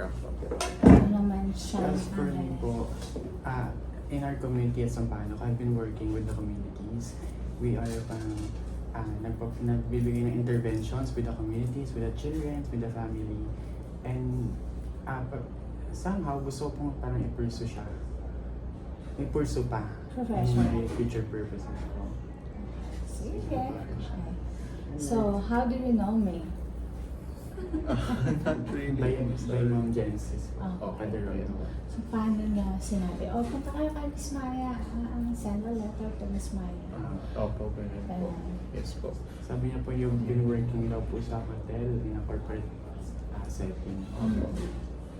program po. Ano naman siya? As for me po, in our community at Sampaloc, I've been working with the communities. We are nagbibigay ng interventions with the communities, with the children, with the family. And somehow gusto ko parang i-pursue siya. I-pursue pa. Professional. In my future purposes po. Sige. So, how do you know me? Not really. By Ma'am Genesis po. Okay. Padaroy. So, paano niya sinabi? O, punta kayo kay Miss Maya. Send a letter to Miss Maya. Opo, ganun po. Yes po. Sabi niya po yung been working daw po sa hotel in a corporate setting.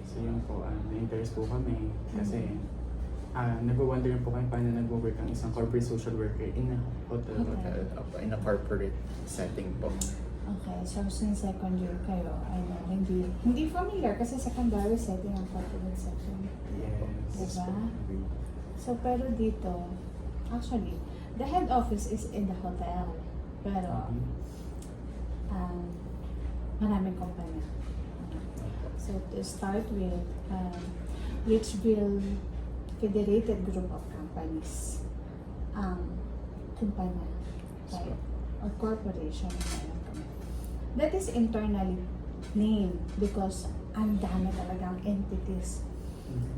So yun po, na-interest po kami kasi nag-wonder po kami paano nag-work ang isang corporate social worker in a hotel. Opo, in a corporate setting po. Okay, so since second year kayo, hindi familiar kasi secondary setting ang corporate setting. Yes. Diba? So, pero dito, actually, the head office is in the hotel. Pero, maraming kumpanya. So, to start with, Richville Federated Group of Companies ang kumpanya, right? Or corporation. That is internally named because ang dami talagang entities.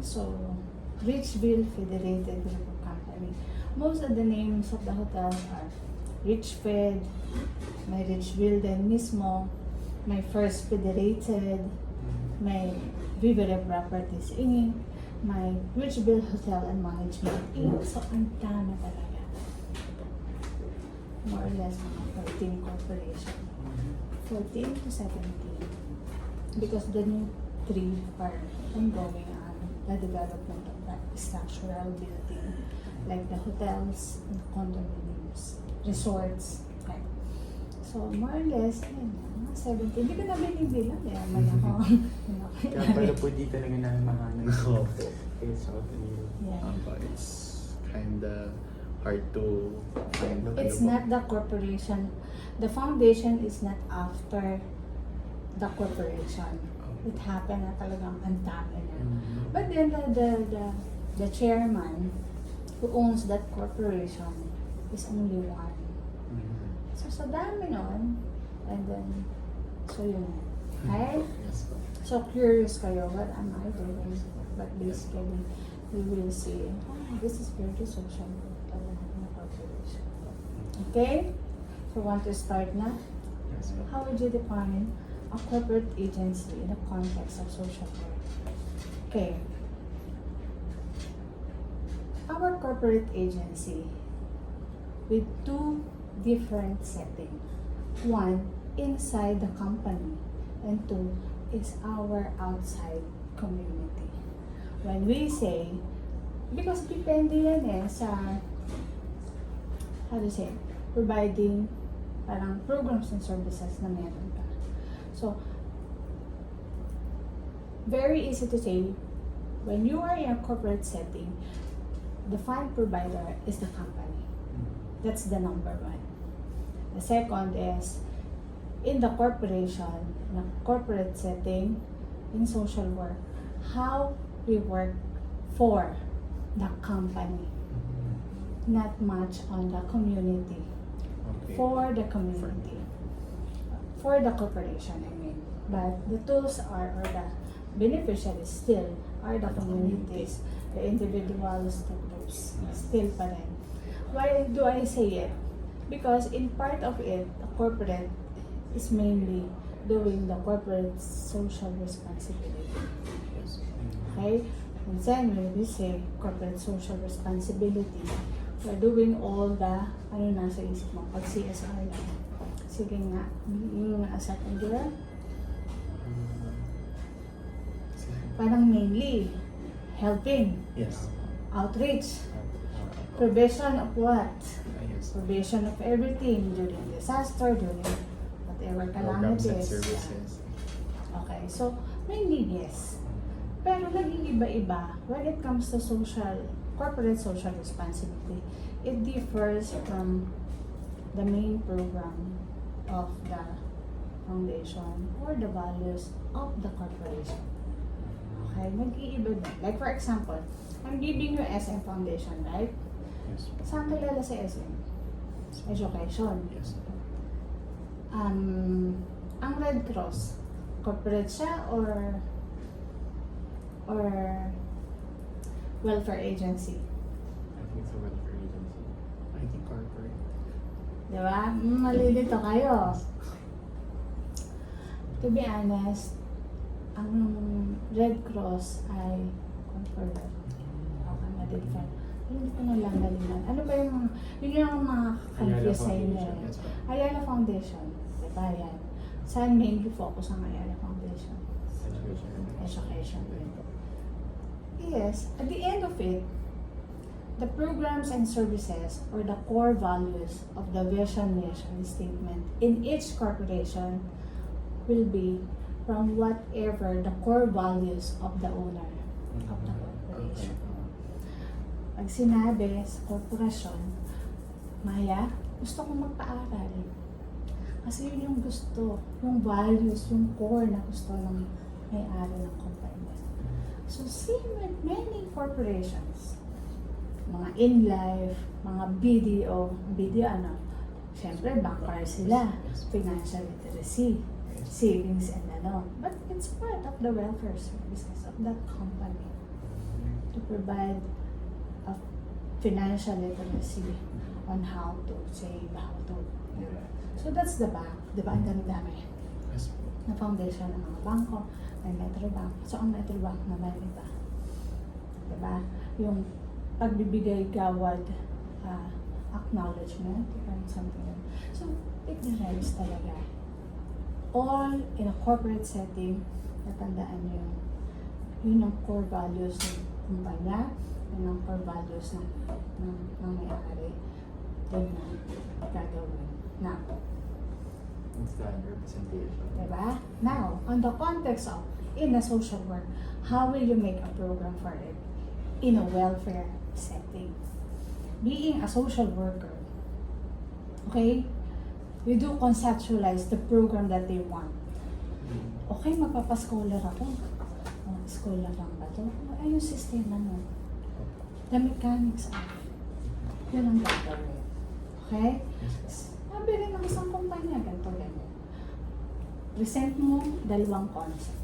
So, Richville Federated Group of Company. Most of the names of the hotels are Richfed, may Richville din mismo, may First Federated, may Vivere Properties Inc., may Richville Hotel and Management Inc. So, ang dami talaga. More or less mga 14 corporation. 14 to 17. Because the new 3 are ongoing on the development of that structural building, like the hotels and condominiums, resorts. Okay. So, more or less, yun, mga 17. Hindi ko na binibilang. Kaya man ako. Kaya pala po di talaga nalamahanan ko. Opo. So, Yeah. It's kinda hard to find. It's not the corporation. The foundation is not after the corporation. It happened na talagang ang dami na. But then the chairman who owns that corporation is only one. So sa dami nun, and then, so yun. Okay? Yes po. So curious kayo, what am I doing? But basically, we will see, this is very social corporation. Okay? So want to start na? Yes, po. How would you define a corporate agency in the context of social work? Okay. Our corporate agency with 2 different settings. 1, inside the company, and 2 is our outside community. When we say, because depende yan sa, how to say, providing parang programs and services na meron ka. So, very easy to say, when you are in a corporate setting, the fund provider is the company. That's the number 1. The second is, in the corporation, in a corporate setting, in social work, how we work for the company, not much on the community. Okay. For the community, for the corporation, I mean. But the tools are, or the beneficiaries still are the communities, the individuals, the groups, still pa rin. Why do I say it? Because in part of it, the corporate is mainly doing the corporate social responsibility. Yes. Okay? And then when we say corporate social responsibility, we're doing all the, ano nasa isip mo, pag CSR na. Sige nga, yung second year, parang mainly, helping, Yes. outreach, provision of what? Yes. Provision of everything during disaster, during whatever Programs and calamities. services. Okay, so mainly yes. Pero naging iba-iba when it comes to corporate social responsibility. It differs from the main program of the foundation or the values of the corporation. bahay, nag-iiba din. Like for example, I'm giving you SM Foundation, right? Yes po. Saan kilala sa SM? Education. Yes po. Ang Red Cross, corporate siya or welfare agency? I think it's a welfare agency. I think corporate. Di ba? Malilito kayo. To be honest, ang Red Cross ay corporate. Okay, na-define. Hindi ko na lang galingan. Ano ba yung, yun yung mga confuse sa inyo. Foundation, Yes po. Ayala Foundation. Diba yan? Saan mainly focus ang Ayala Foundation? Education. Yes, at the end of it, the programs and services or the core values of the vision mission statement in each corporation will be from whatever the core values of the owner of the corporation. Pag sinabi sa korporasyon, Maya, gusto kong magpaaral. Kasi yun yung gusto, yung values, yung core na gusto ng may-ari ng kumpanya. So same with many corporations. Mga in-life, mga BDO ano, siyempre bankers sila, financial literacy, savings and ano. But it's part of the welfare services of that company to provide a financial literacy on how to save, how to. So that's the bank, di ba? Ang dami-dami Yes po. na foundation ng mga bangko, may Metrobank. So ang Metrobank naman iba. Di ba? Yung pagbibigay gawad, acknowledgement, or something. So it derives talaga. All in a corporate setting, natandaan nyo yun ang core values ng kumpanya, yun ang core values ng may-ari. Yun na gagawin. Now, Instant representation. diba? Now, on the context of in a social work, how will you make a program for it in a welfare setting? Being a social worker, okay, you do conceptualize the program that they want. Okay, magpapa-scholar ako. Oh, scholar lang ba ito? Ay, yung sistema mo. The mechanics of yun ang gagawin. Okay? Sabi rin ng isang kumpanya, ganito. Present mo dalawang concept.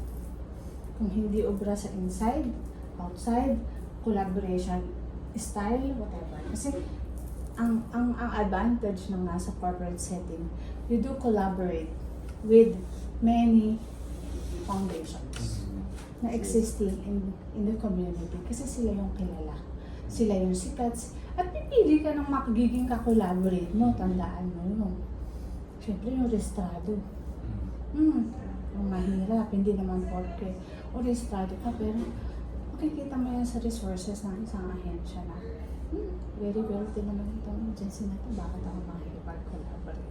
Kung hindi obra sa inside, outside, collaboration, style, whatever. Kasi ang advantage ng nasa corporate setting, you do collaborate with many foundations na existing in the community kasi sila yung kilala. Sila yung sikat. At pipili ka ng makagiging ka-collaborate mo, tandaan mo yun. Siyempre yung restrado. Yung mahirap, hindi naman porke o restrado ka, pero makikita mo yan sa resources ng isang ahensya na very wealthy naman itong agency na ito, bakit ako makikipag-collaborate?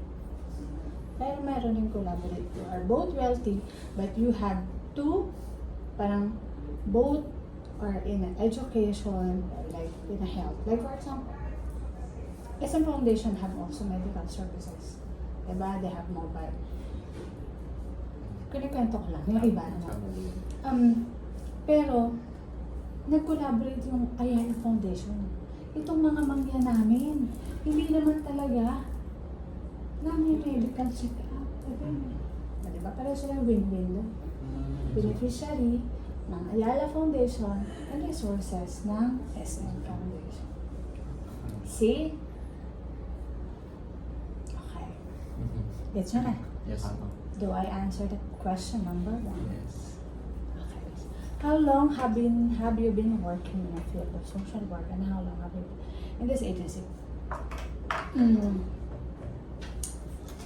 Pero meron yung collaborate. You are both wealthy, but you have two, parang both are in an education or like in a health. Like for example, SM Foundation have also medical services. Diba? They have mobile. Kinikwento ko lang, yung iba naman. Pero, nag-collaborate yung Ayala Foundation. Itong mga mangya namin, hindi naman talaga namin medical check-up. Diba? Pero sila win-win. Beneficiary ng Ayala Foundation and resources ng SM Foundation. See? Okay. Gets nyo na? Yes po. Do I answer the question number 1? Yes. Okay. How long have you been working in the field of social work, and how long have you been in this agency?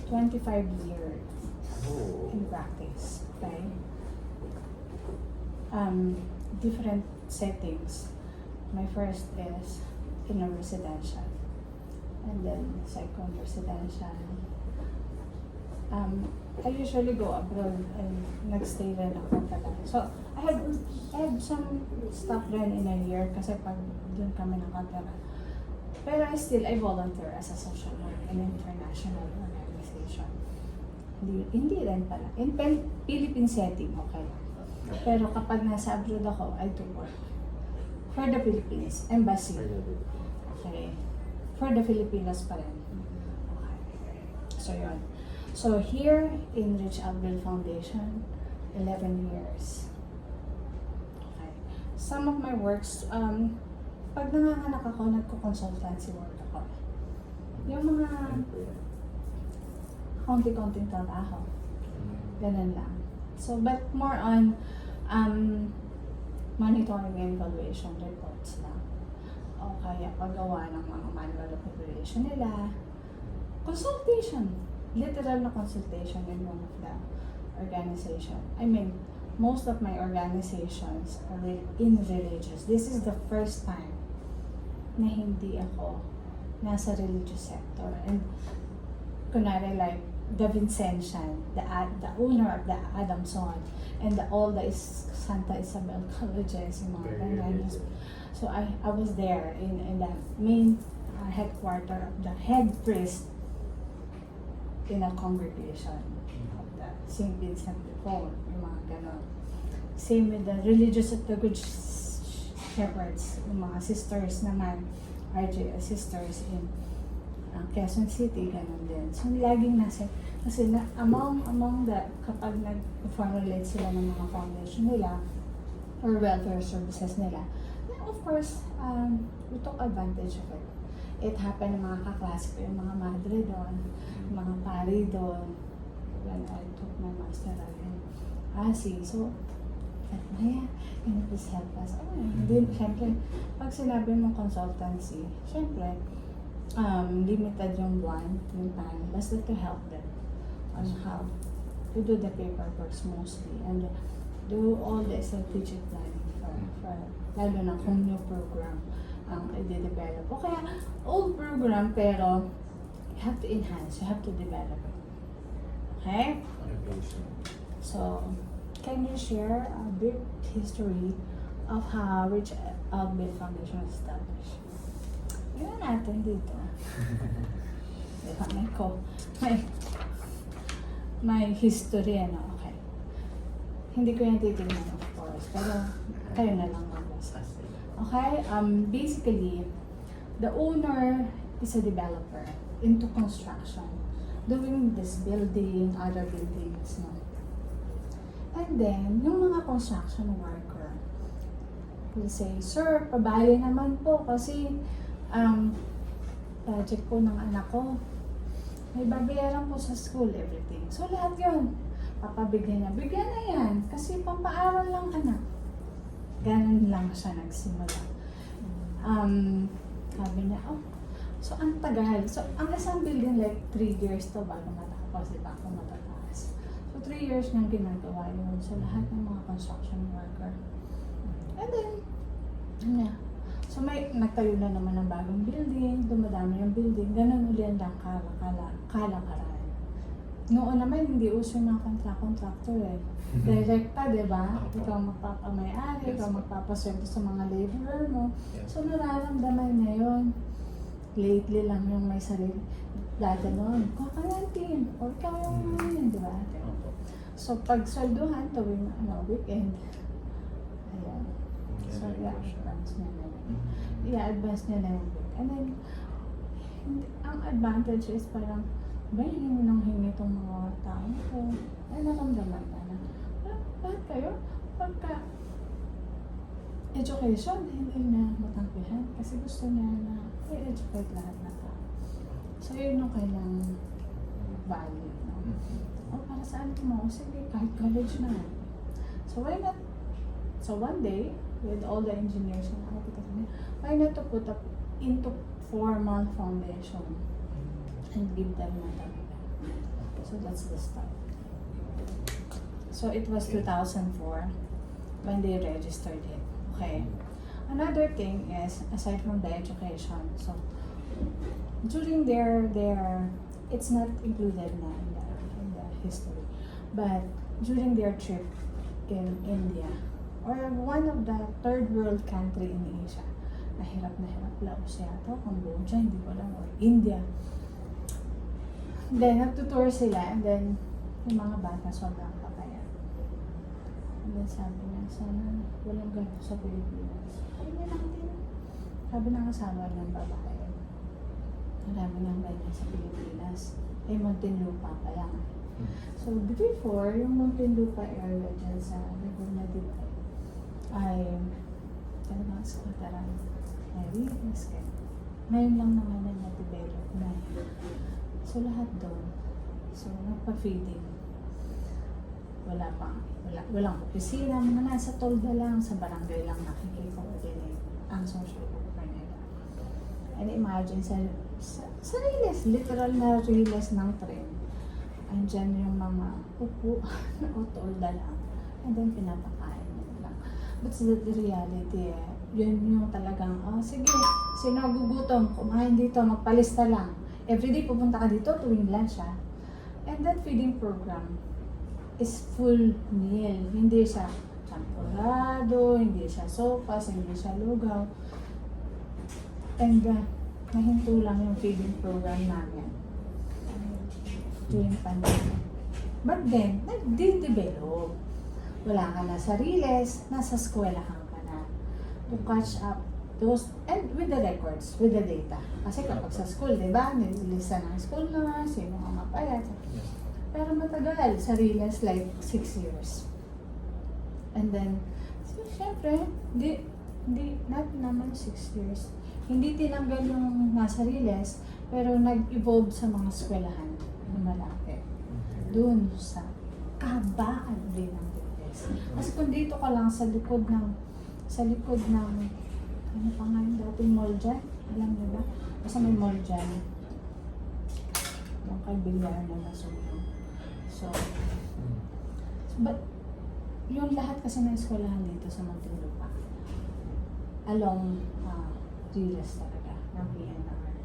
25 years in practice. Okay. Different settings. My first is in a residential, and then second residential. I usually go abroad and nagstay rin ako pala. So, I had some stuff rin in a year kasi pag doon kami nakatira. Pero I volunteer as a social worker in an international organization. Hindi rin pala. In Philippine setting, okay lang. Pero kapag nasa abroad ako, I do work. For the Philippines, embassy. Okay. For the Filipinos pa rin. Okay. So, yun. So, here in Rich Abdul Foundation, 11 years. Okay. Some of my works, pag nanganganak ako, nagko-consultancy work ako. Yung mga konti-konting trabaho. Ganun lang. So, but more on monitoring and evaluation reports lang. O kaya paggawa ng mga manual of operation nila. Consultation. Literal na consultation in one of the organization. I mean, most of my organizations are in religious. This is the first time na hindi ako nasa religious sector. And kunwari like the Vincentian, the owner of the Adamson, and all the Santa Isabel colleges, yung mga ganyan. So I was there in the main headquarter of the head priest in a congregation of the St. Vincent de Paul, yung mga ganon. Same with the religious of the Good Shepherds, yung mga sisters naman, RJ sisters in Quezon City, ganon din. So, laging nasa, kasi among the, kapag nag-formulate sila ng mga foundation nila, or welfare services nila, then of course, we took advantage of it. It happened, mga kaklase ko, yung mga madre doon, mga pari doon, when I took my master in ASI. So, Maya, can you please help us? Oh, hindi, syempre, pag sinabi mong consultancy, syempre, limited yung buwan, yung time, basta to help them on how to do the paperwork mostly and do all the strategic planning for lalo na kung new program ang i-develop. O kaya, old program, pero you have to enhance, you have to develop it. Okay? So, can you share a bit history of how Rich Abdul Foundation was established? Yun natin dito. Diba, may history, ano, okay. Hindi ko yan titignan, of course, pero kayo na lang magbasa. Okay, basically, the owner is a developer into construction, doing this building, other buildings, no? And then, yung mga construction worker will say, "Sir, pabali naman po kasi project po ng anak ko. May babayaran po sa school, everything." So, lahat yun, papabigyan niya. Bigyan na yan, kasi pampaaral lang anak. Ganun lang siya nagsimula. Sabi niya, oh, so ang tagal. So, ang isang building like 3 years to bago matapos, di ba? Kung matataas. So, 3 years niyang ginagawa yun sa lahat ng mga construction worker. And then, yun na. So, may nagtayo na naman ng bagong building, dumadami yung building, ganun ulit ang kalakaran. Noon naman, hindi uso yung mga contractor eh. Direkta, di ba? Ikaw magpapamay-ari, ikaw magpapasweldo sa mga laborer mo. So, nararamdaman niya yun. Lately lang yung may sarili. Dati noon, kakarantin. O ikaw yung yun, di ba? So, pag sweldohan, tuwing weekend. Ayan. So, i-advance niya na yun. I-advance niya na yung week. And then, ang advantage is parang, hingi ng hingi itong mga tao ko. Ay, naramdaman na. Bakit kayo? Pagka education, hindi na matangkihan. Kasi gusto niya na i-educate lahat na tao. So, yun yung kailang value. No? O, para saan mo? Sige, kahit college na. So, why not? So, one day, with all the engineers and architects, why not to put up into formal foundation and give them that. So that's the start. So it was 2004 when they registered it. Okay. Another thing is, aside from the education, so during their it's not included na in the history, but during their trip in India or one of the third world country in Asia, nahirap Laos yata, Cambodia, hindi ko alam, or India. Then, nagtutour sila, and then, yung mga bata sobrang papaya. And then sabi niya, sana walang ganito sa Pilipinas. Ay, hindi natin. Sabi ng asawa ng babae, marami ng ganyan sa Pilipinas. Eh, Muntinlupa pa lang. So, before, yung Muntinlupa area dyan sa Laguna de Bay, ay talagang squattaran. Ay, really scared. Ngayon lang naman na na-develop na. So, lahat doon. So, nagpa-feeding. Walang opisina, mga nasa tolda lang, sa barangay lang nakikikoordinate ang social worker nila. And imagine, sa riles, literal na riles ng tren, andyan yung mga upo na tolda lang, and then pinapakain nila lang. But the reality, yun yung talagang, sige, sino gugutom, kumain dito, magpalista lang. Everyday pupunta ka dito, tuwing lunch siya. And that feeding program is full meal. Hindi siya champurado, hindi siya sopas, hindi siya lugaw. And nahinto lang yung feeding program namin during pandemic. But then, nag-develop. Wala ka na sa riles, nasa eskwelahan ka na. To catch up those, and with the records, with the data. Kasi kapag sa school, di ba, nililista ng school nurse, yung mga mapayat. Pero matagal, sa riles like 6 years. And then, so, syempre, not naman 6 years. Hindi tinanggal yung nasa riles, pero nag-evolve sa mga eskwelahan na malapit. Doon sa kabaan din ng riles. Kasi kung dito ka lang sa likod ng ano pa nga yung dating mall dyan? Alam niyo ba? Basta may mall dyan. Yung kay Bilyar na nasuyo. So, but, yung lahat kasi ng eskwelahan dito sa Muntinlupa, along Gilas talaga, ng PNR.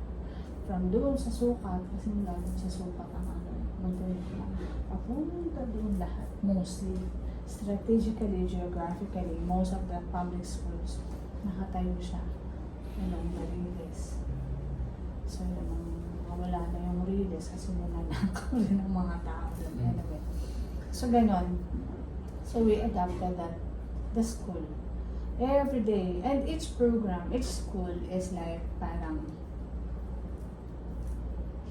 From doon sa Sukat, kasi galing sa Sukat ang Muntinlupa, papunta doon lahat, mostly, strategically, geographically, most of the public schools, nakatayo siya along the riles. So, yung wala na yung riles kasi nilalakaw rin ng mga tao. Anyway. So, ganon. So, we adapted that, the school. Every day. And each program, each school is like parang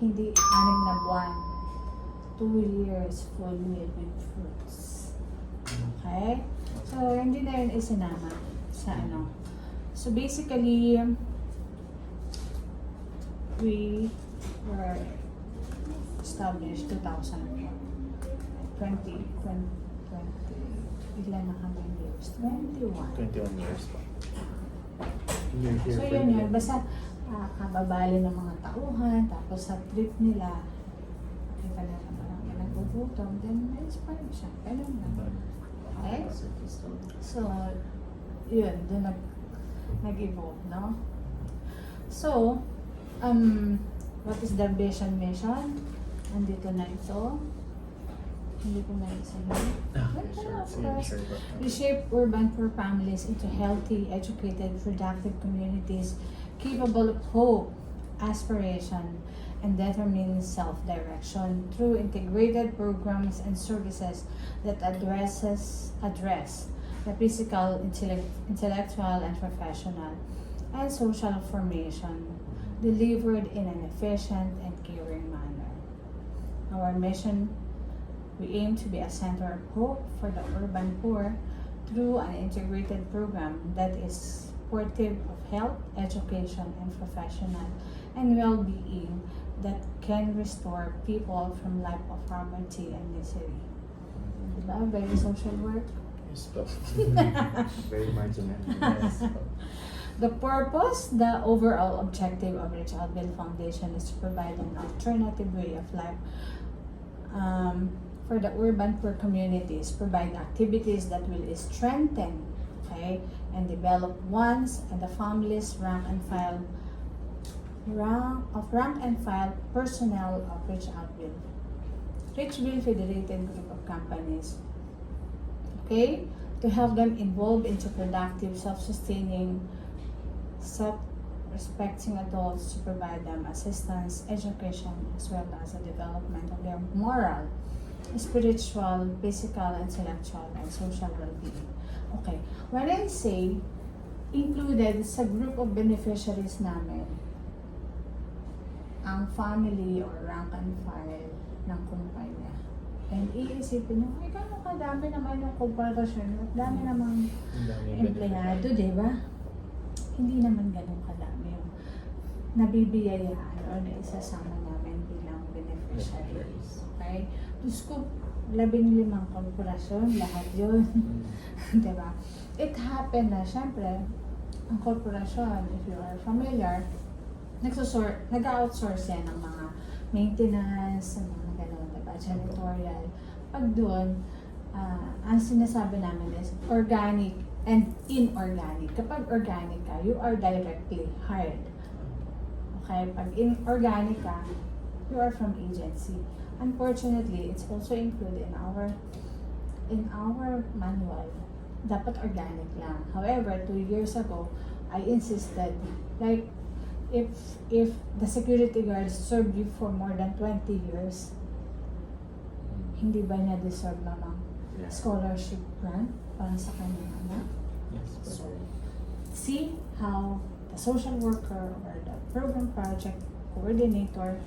hindi 6 na buwan. 2 years full meal with fruits. Okay? So, hindi na yun isinama sa ano. So, basically, we were established 2020, ilan na kami years? 21 years pa. So yun yun, basta kababali ng mga tauhan, tapos sa trip nila, kita na parang nagpuputom, then na-inspire siya. Ganun lang. Okay? So, yun, doon nag-evolve, no? So, what is the vision mission? Andito na ito. Hindi ko na isahin. Reshape urban poor families into healthy, educated, productive communities capable of hope, aspiration, and determined self-direction through integrated programs and services that address the physical, intellectual, and professional, and social formation delivered in an efficient and caring manner. Our mission: we aim to be a center of hope for the urban poor through an integrated program that is supportive of health, education, and professional and well-being that can restore people from life of poverty and misery. Diba? Very social work. Yes, po. Very marginal. Yes, po. The purpose, the overall objective of Richard Bill Foundation is to provide an alternative way of life for the urban poor communities, provide activities that will strengthen, okay, and develop one's and the family's rank and file personnel of Richville Federated Group of Companies, okay, to help them evolve into productive, self-sustaining, self-respecting adults, to provide them assistance, education, as well as the development of their moral spiritual, physical, intellectual, and social well-being. Okay. When I say included sa group of beneficiaries namin, ang family or rank and file ng kumpanya. And iisipin nyo, ay gano'ng kadami naman yung corporation, at dami namang Ang dami empleyado, di ba? Hindi naman gano'ng kadami yung nabibiyayaan or naisasama namin bilang beneficiaries. Okay? Diyos ko, 15 korporasyon, lahat yun. Di ba? It happened na, syempre, ang korporasyon, if you are familiar, nag-outsource yan ng mga maintenance, mga gano'n, diba? Janitorial. Pag doon, ang sinasabi namin is organic and inorganic. Kapag organic ka, you are directly hired. Okay? Pag inorganic ka, you are from agency. Unfortunately, it's also included in our manual. Dapat organic lang. However, 2 years ago, I insisted, like, if the security guards served you for more than 20 years, hindi ba niya deserve namang Yeah. scholarship grant para sa kanyang anak? Yes. So, see how the social worker or the program project coordinator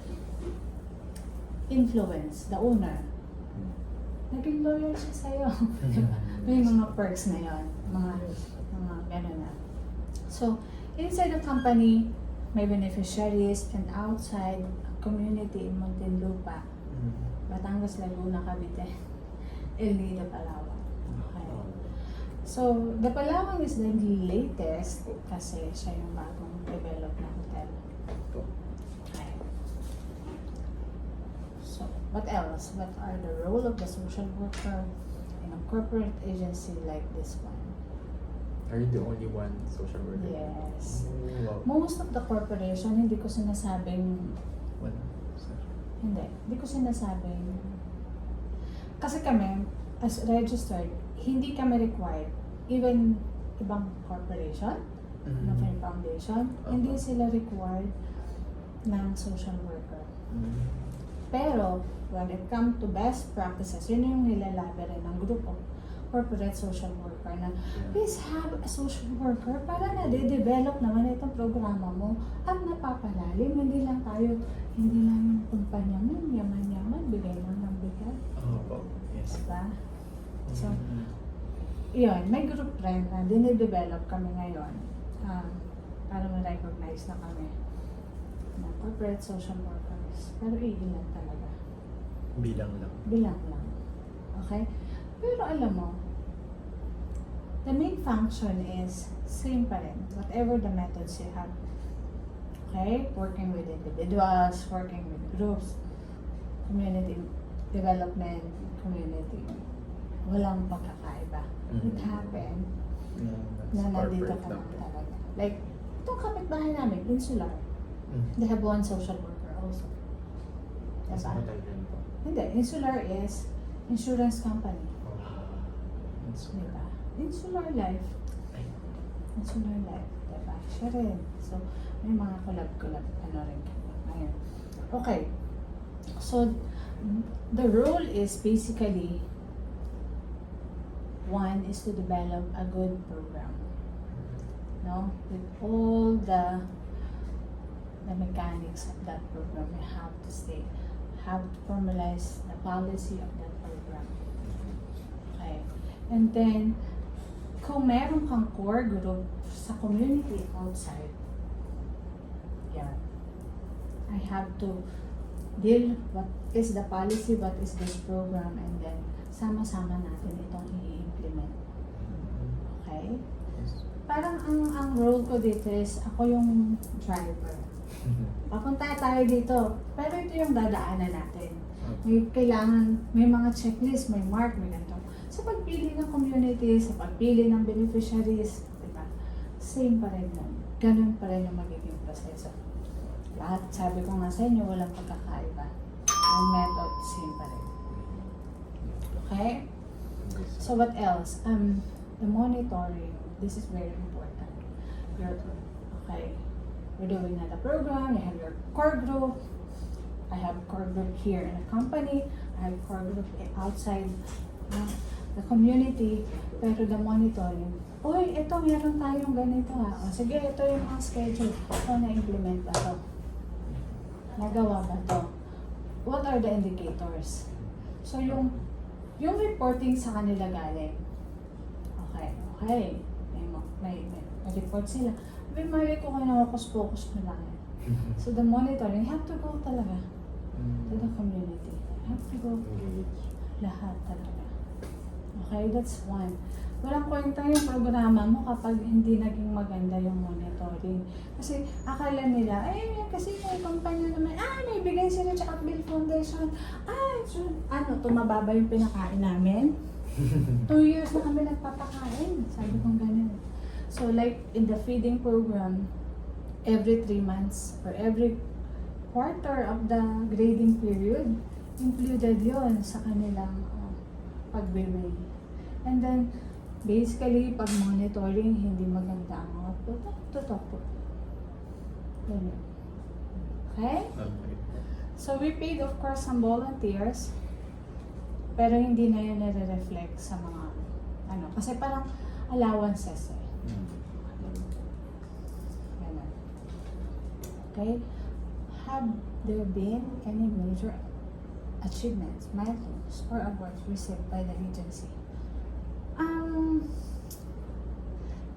influence the owner. Naging loyal siya sa'yo. Diba? May mga perks na yun. Mga gano'n na. So, inside the company, may beneficiaries, and outside, community in Muntinlupa, Batangas, Laguna, Cavite, El Nido, Palawan. Okay. So, the Palawan is the latest kasi siya yung bagong develop na hotel. Okay. So, what else? What are the role of the social worker in a corporate agency like this one? Are you the only one social worker? Yes. Wow. Most of the corporation, hindi ko sinasabing, One. hindi ko sinasabing, kasi kami, as registered, hindi kami required, even ibang corporation, Philippine Foundation, hindi sila required ng social worker. Pero, when it comes to best practices, yun yung nilalabi rin ng grupo, corporate social worker na please have a social worker para na-develop naman itong programa mo at napapalalim. Hindi lang yung kumpanya mo, yaman-yaman, bigay lang ng bigay. Oh, yes. Diba? So, yun, may group rin na dinidevelop kami ngayon para ma-recognize na kami na corporate social workers. Pero iilan talaga. Bilang lang. Bilang lang. Okay? Pero alam mo, the main function is same pa rin. Whatever the methods you have. Okay? Working with individuals, working with groups, community development, community. Walang pagkakaiba. It happened na nandito ka lang talaga. Like, itong kapitbahay namin, Insular. They have one social worker also. Sa Diba? hotel din po. Hindi, Insular is insurance company. Diba? Diba? Insular Life. Insular Life. Diba? Siya rin. So, may mga collab-collab rin kami. Ngayon. Okay. So, the role is basically, one is to develop a good program. No? With all the mechanics of that program, you have to formalize the policy of that program. Okay. And then, kung meron kang core group sa community outside, yeah, I have to deal what is the policy, what is this program, and then sama-sama natin itong i-implement. Okay? Parang ang role ko dito is ako yung driver. Papunta tayo dito, pero ito yung dadaanan natin. May mga checklist, may mark, may ganito. Sa pagpili ng community, sa pagpili ng beneficiaries, diba? Same pa rin nun. Ganun pa rin yung magiging proseso. Lahat, sabi ko nga sa inyo, walang pagkakaiba. Yung method, same pa rin. Okay? So what else? The monitoring. This is very important. You're doing na the program, you have your core group. I have core group here in the company, I have core group outside the community, pero the monitoring, uy, ito meron tayong ganito ha. O sige, ito yung mga schedule. O, na-implement ba to? Nagawa ba to? What are the indicators? So, yung reporting sa kanila galing. Okay. May report sila. May mali ko kayo na focus mo lang. So, the monitoring, you have to go talaga to the community. You have to go lahat talaga. Okay, that's one. Walang kwenta yung programa mo kapag hindi naging maganda yung monitoring. Kasi akala nila, kasi yung kumpanya naman, may bigay sila sa Bill Foundation. Tumababa yung pinakain namin. 2 years na kami nagpapakain. Sabi kong ganun. So like in the feeding program, every 3 months or every quarter of the grading period, included yon sa kanilang pag-weigh. And then, basically, pag monitoring, hindi maganda ang output. Totoo po. Ganun. Okay? So, we paid, of course, some volunteers. Pero hindi na yun nare-reflect sa mga, kasi parang allowances eh. Ganun. Okay? Have there been any major achievements, milestones, or awards received by the agency?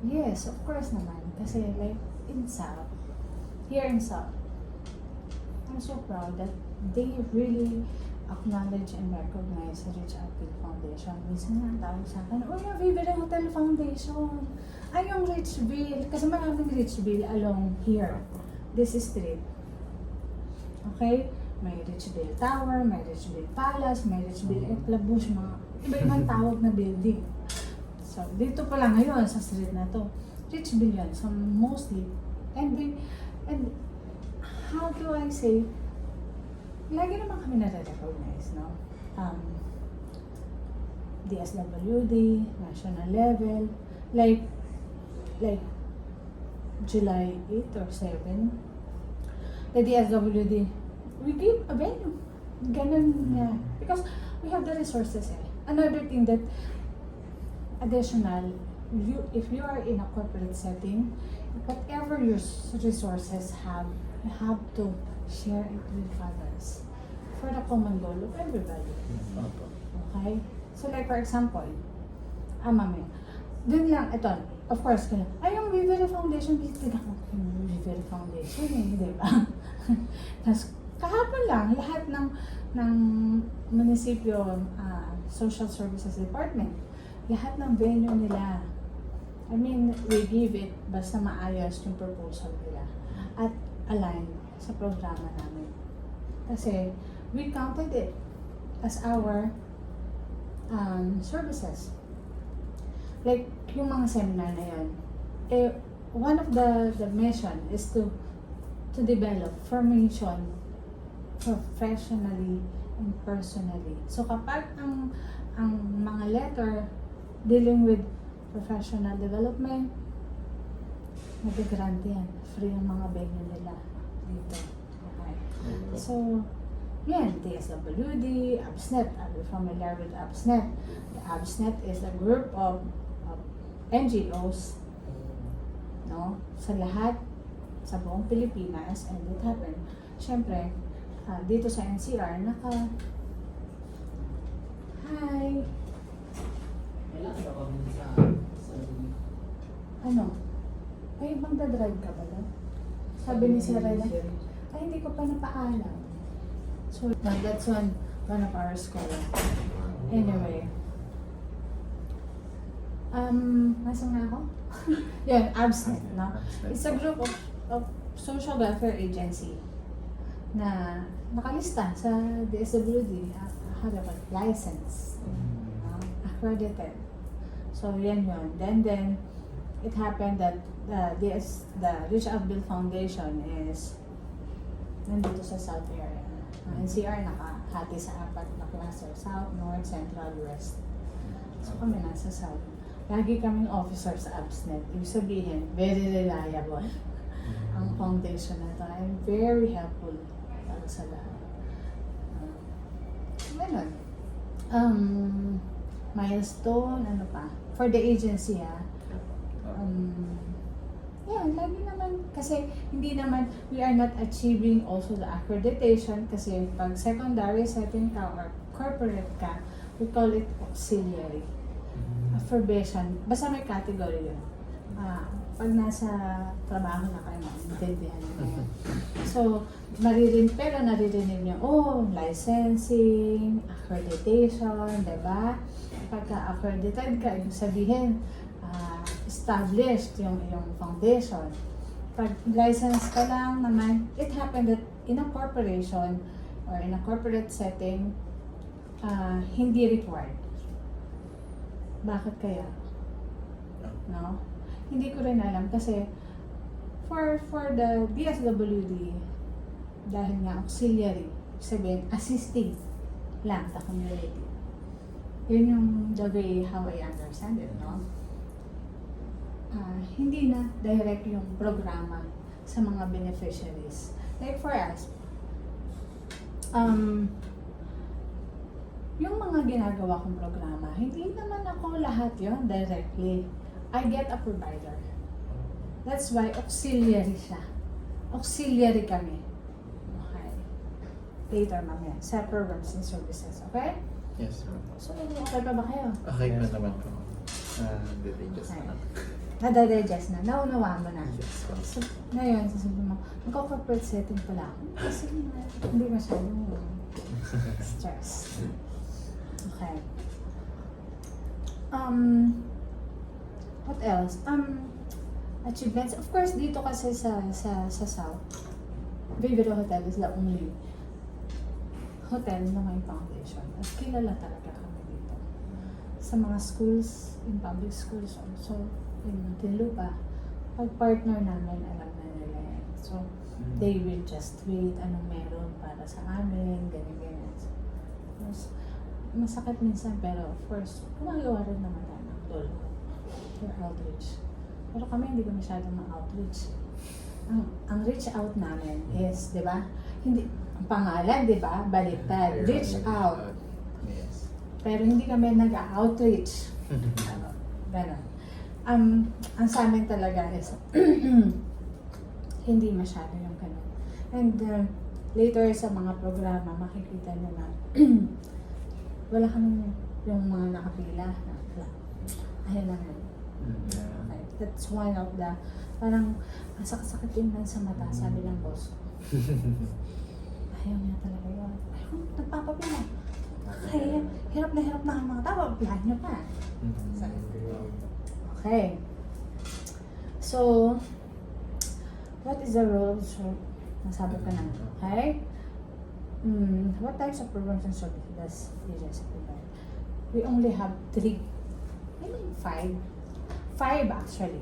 Yes, of course naman. Kasi like in South, here in South, I'm so proud that they really acknowledge and recognize the Rich Outfield Foundation. Minsan nga tawag sa akin, yung Vivian Hotel Foundation. Yung Richville, kasi maraming Richville along here. This is street. Okay? May Richville Tower, may Richville Palace, may Richville Enclave, mga iba-ibang tawag na building. So, dito pa lang ngayon sa street na to, Richville yun. So, mostly, and how do I say, lagi naman kami nare-recognize, no? DSWD, national level, like July 8 or 7, the DSWD, we give a venue. Ganun nga. Because we have the resources eh. Another thing that additional, if you are in a corporate setting, whatever your resources have, you have to share it with others for the common goal of everybody. Okay? So like for example, mami, dun lang, ito, of course, yung Vivere Foundation, bigyan ako yung Vivere Foundation di ba? Tapos, kahapon lang, lahat ng munisipyo, social services department, lahat ng venue nila, I mean, we give it basta maayos yung proposal nila at align sa programa namin. Kasi, we counted it as our services. Like, yung mga seminar na yun, one of the mission is to develop formation professionally and personally. So kapag ang mga letter dealing with professional development, mag-grant yan. Free ang mga venue nila dito. Okay. So, yan, DSWD, ABSNET. Are you familiar with ABSNET? The ABSNET is a group of NGOs, no, sa lahat, sa buong Pilipinas, and it happened. Siyempre, dito sa NCR, Hi! Ano? Ay, magdadrive ka ba doon? Sabi ni Sir Reyna, ay, hindi ko pa napaalam. So, that's one of our scholar. Anyway. Nasaan nga ako? Yan, ABSNET, no? It's a group of social welfare agency na nakalista sa DSWD, license, accredited. So, yan yun. Then, it happened that the Rich Outfield Foundation is nandito sa South area. NCR nakahati sa 4 na cluster, South, North, Central, West. So, kami nasa South. Lagi kaming officer sa ABSNET. Ibig sabihin, very reliable ang foundation na ito. I'm very helpful para sa lahat. Ganun. Milestone, ano pa? For the agency, lagi naman, kasi hindi naman, we are not achieving also the accreditation kasi pag secondary setting ka or corporate ka, we call it auxiliary. Approbation, basta may category yun. Pag nasa trabaho na kayo, maintindihan nyo na yun. So, pero naririnig nyo, licensing, accreditation, diba? Pagka-accredited ka, ibig sabihin, established yung foundation. Pag license ka lang naman, it happened that in a corporation or in a corporate setting, hindi required. Bakit kaya? No? Hindi ko rin alam kasi for the DSWD, dahil nga auxiliary, sabihin, assisting lang the community. Yun yung the way how I understand it, no? Hindi na direct yung programa sa mga beneficiaries. Like for us, yung mga ginagawa kong programa, hindi naman ako lahat yon directly. I get a provider. That's why auxiliary siya. Auxiliary kami. Okay. Later mamaya, sa programs and services. Okay? Yes, ma'am. So, okay pa ba kayo? Okay pa naman po. Just Okay. na. Nadadigest na. Naunawa mo na. Yes, ma'am. So, ngayon, sasabihin mo, magko-corporate setting pala ako. Kasi hindi masyadong stress. Okay. What else? Achievements. Of course, dito kasi sa South, Vivero Hotel is the only hotel na may foundation. At kilala talaga kami dito. Sa mga schools, in public schools also, in Muntinlupa, pag partner namin, alam na nila yan. So, they will just wait anong meron para sa amin, ganyan. So, masakit minsan, pero of course, gumagawa rin naman tayo ng tulong for outreach. Pero kami hindi ko masyadong ma-outreach. Ang reach out namin is, di ba? Hindi, ang pangalan, di ba? Baliktad. Reach out. Yes. Pero hindi kami nag-outreach. Ganon. Ang sa amin talaga is, hindi masyado yung ganon. And later sa mga programa, makikita nyo na wala kami yung mga nakapila. Ayun lang yun. Okay. That's one of the, parang, ang sakit din lang sa mata, sabi ng boss. Ayaw niya talaga yun. Ayaw, nagpapapila. Kaya, hirap na ang mga tao, pilahan niyo pa. Okay. So, what is the role of nasabi ko na. Okay? What types of programs and services does agency provide? We only have 3. Maybe 5. 5 actually.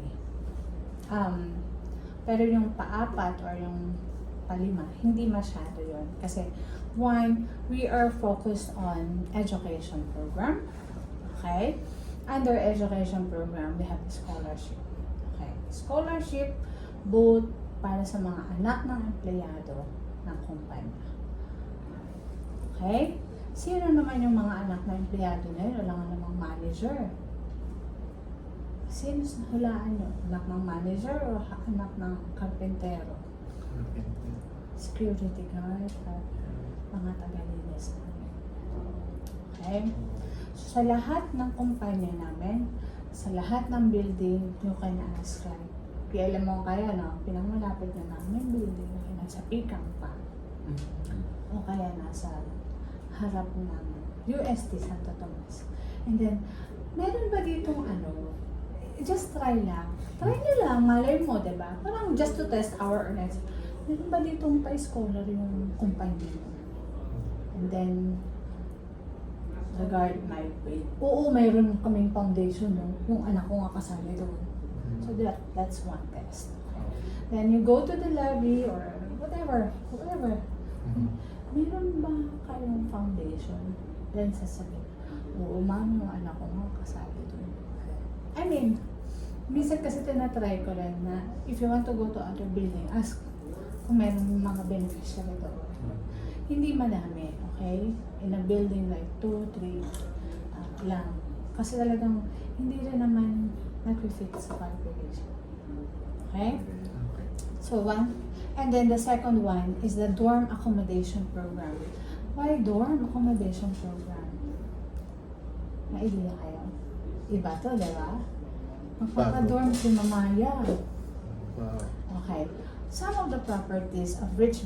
Pero yung pa-4 or yung pa-5, hindi masyado yun. Kasi, 1, we are focused on education program. Okay? Under education program, we have scholarship. Okay? Scholarship, both para sa mga anak ng empleyado ng kumpanya. Okay? Sino naman yung mga anak ng empleyado na yun? Wala nga namang manager. Sino sa hulaan nyo? Anak ng manager o anak ng karpentero? Security guard at mga taga-linis namin. Okay? So, sa lahat ng kumpanya namin, sa lahat ng building, you can ask like, kaya alam mo kaya, no? Pinangmalapit na namin building na nasa Pikang pa. O kaya nasa harap namin. UST Santo Tomas. And then, meron ba ditong just try lang. Try nyo lang, malay mo, diba? Parang just to test our earnings. Meron ba ditong pa-scholar yung kumpanya mo? And then, the guard might wait. Oo, mayroon kaming foundation, no? Yung anak ko nga kasali doon. So that's one test. Then you go to the lobby or whatever. Meron ba kayong foundation? Then sasabihin, oo ma'am, yung anak ko nga kasali doon. I mean, minsan kasi tinatry ko rin na if you want to go to other building, ask kung meron mga beneficiary doon. Hindi madami, okay? In a building like 2, 3 lang. Kasi talagang hindi rin naman nag-fit sa calculation. Okay? Okay. So one, and then the second one is the dorm accommodation program. Why dorm accommodation program? May idea kayo? Iba to, di ba? Magpapa-dorm si Mamaya. Wow. Okay. Some of the properties of rich